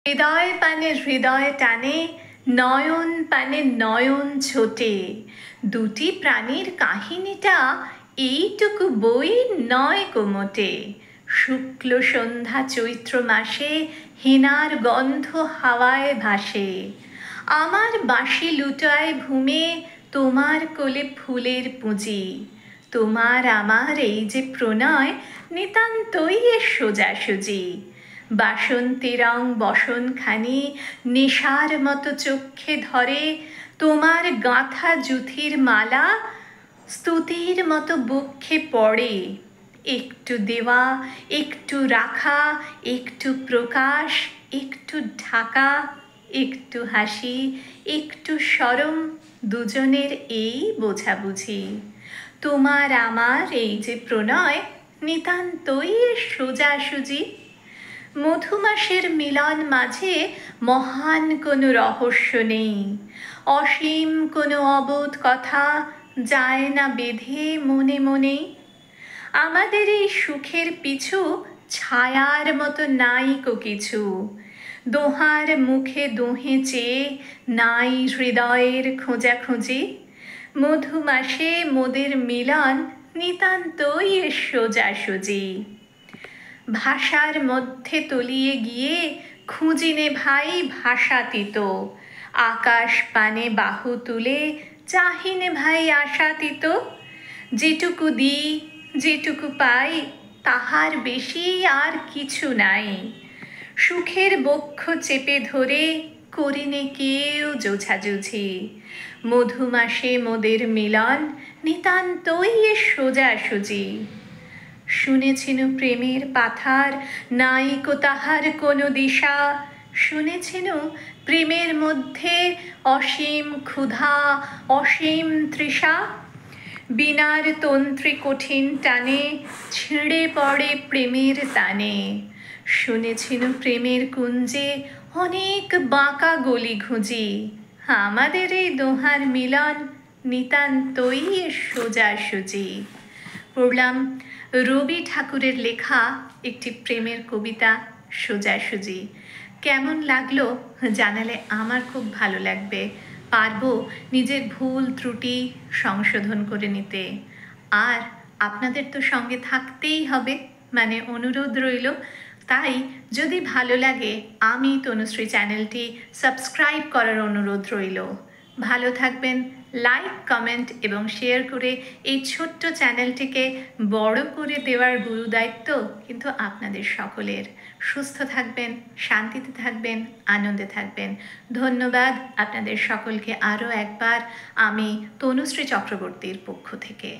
হৃদয় পানে হৃদয় টানে, নয়ন পানে নয়ন ছোটে। দুটি প্রাণীর কাহিনীটা এইটুকু বই নয় কোমোটে। শুক্ল সন্ধ্যা চৈত্র মাসে হেনার গন্ধ হাওয়ায় ভাসে। আমার বাঁশি লুটায় ভূমে, তোমার কোলে ফুলের পুঁজি। তোমার আমার এই যে প্রণয়, নিতান্তই এ সোজাসুজি। বাসন্তী রং বসনখানি নেশার মতো চক্ষে ধরে। তোমার গাঁথা জুথির মালা স্তুতির মতো বক্ষে পড়ে। একটু দেওয়া, একটু রাখা, একটু প্রকাশ, একটু ঢাকা, একটু হাসি, একটু শরম, দুজনের এই বোঝাবুঝি। তোমার আমার এই যে প্রণয়, নিতান্তই সোজাসুজি। মধুমাসের মিলন মাঝে মহান কোনো রহস্য নেই। অসীম কোনো অবোধ কথা যায় না বেঁধে মনে মনে। আমাদের এই সুখের পিছু ছায়ার মতো নাইকো কিছু। দোহার মুখে দোহে চেয়ে নাই হৃদয়ের খোঁজাখুঁজি। মধুমাসে মোদের মিলন নিতান্তই সোজাসুজি। ভাষার মধ্যে তলিয়ে গিয়ে খুঁজিনে ভাই ভাষাতীত। আকাশ পানে বাহু তুলে চাহিনে ভাই আশাতীত। যেটুকু দিই, যেটুকু পাই, তাহার বেশি আর কিছু নাই। সুখের বক্ষ চেপে ধরে করিনে কেউ জোঝাজুঝি। মধুমাসে মোদের মিলন নিতান্তই সোজাসুজি। শুনেছিনু প্রেমের পাথার নাইকো তাহার কোনো দিশা। শুনেছিনু প্রেমের মধ্যে অসীম ক্ষুধা, অসীম তৃষা। বীণার তন্ত্রী কঠিন টানে ছিঁড়ে পড়ে প্রেমের টানে। শুনেছিনু প্রেমের কুঞ্জে অনেক বাঁকা গলি ঘুঁজি। আমাদের এই দোহার মিলন নিতান্তই সোজাসুজি। পড়লাম রবি ঠাকুরের লেখা একটি প্রেমের কবিতা সোজাসুজি। কেমন লাগলো জানালে আমার খুব ভালো লাগবে। পারবো নিজের ভুল ত্রুটি সংশোধন করে নিতে। আর আপনাদের তো সঙ্গে থাকতেই হবে, মানে অনুরোধ রইল। তাই যদি ভালো লাগে আমি তনুশ্রী চ্যানেলটি সাবস্ক্রাইব করার অনুরোধ রইল। ভালো থাকবেন, লাইক কমেন্ট এবং শেয়ার করে এই ছোট্ট চ্যানেলটিকে বড় করে দেওয়ার গুরু দায়িত্ব কিন্তু আপনাদের সকলের। সুস্থ থাকবেন, শান্তিতে থাকবেন, আনন্দে থাকবেন। ধন্যবাদ আপনাদের সকলকে আরও একবার আমি তনুশ্রী চক্রবর্তীর পক্ষ থেকে।